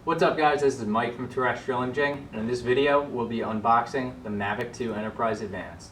What's up guys, this is Mike from Terrestrial Imaging, and in this video we'll be unboxing the Mavic 2 Enterprise Advanced.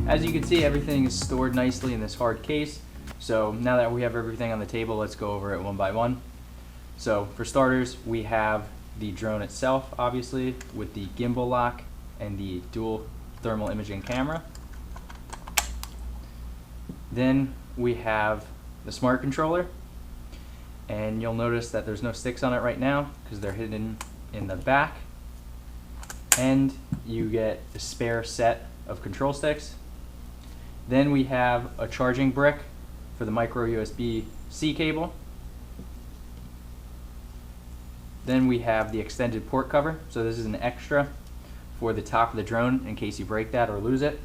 As you can see, everything is stored nicely in this hard case. So now that we have everything on the table, let's go over it one by one. So for starters, we have the drone itself, obviously, with the gimbal lock and the dual thermal imaging camera. Then we have the smart controller, and you'll notice that there's no sticks on it right now because they're hidden in the back. And you get a spare set of control sticks. Then we have a charging brick for the micro USB-C cable. Then we have the extended port cover. So this is an extra for the top of the drone in case you break that or lose it.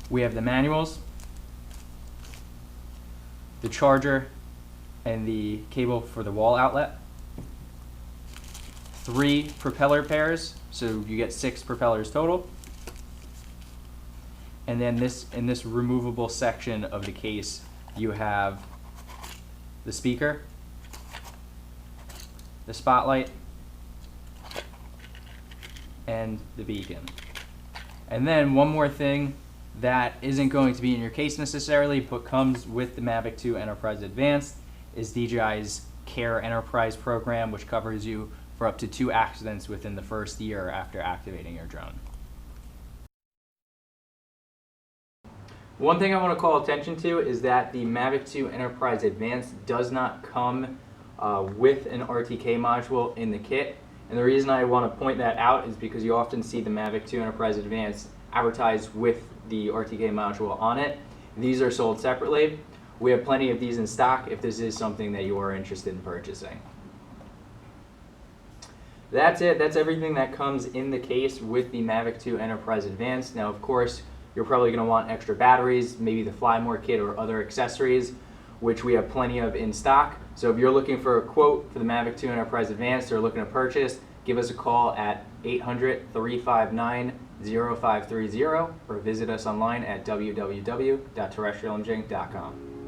We have the manuals, the charger, and the cable for the wall outlet. 3 propeller pairs, so you get 6 propellers total. And then in this removable section of the case, you have the speaker, the spotlight, and the beacon. And then one more thing that isn't going to be in your case necessarily, but comes with the Mavic 2 Enterprise Advanced, is DJI's Care Enterprise program, which covers you for up to 2 accidents within the first year after activating your drone. One thing I want to call attention to is that the Mavic 2 Enterprise Advanced does not come with an RTK module in the kit. And the reason I want to point that out is because you often see the Mavic 2 Enterprise Advanced advertised with the RTK module on it. These are sold separately. We have plenty of these in stock if this is something that you are interested in purchasing. That's it. That's everything that comes in the case with the Mavic 2 Enterprise Advanced. Now, of course, you're probably going to want extra batteries, maybe the Fly More kit or other accessories, which we have plenty of in stock. So if you're looking for a quote for the Mavic 2 Enterprise Advanced or looking to purchase, give us a call at 800-359-0530 or visit us online at www.terrestrialimaging.com.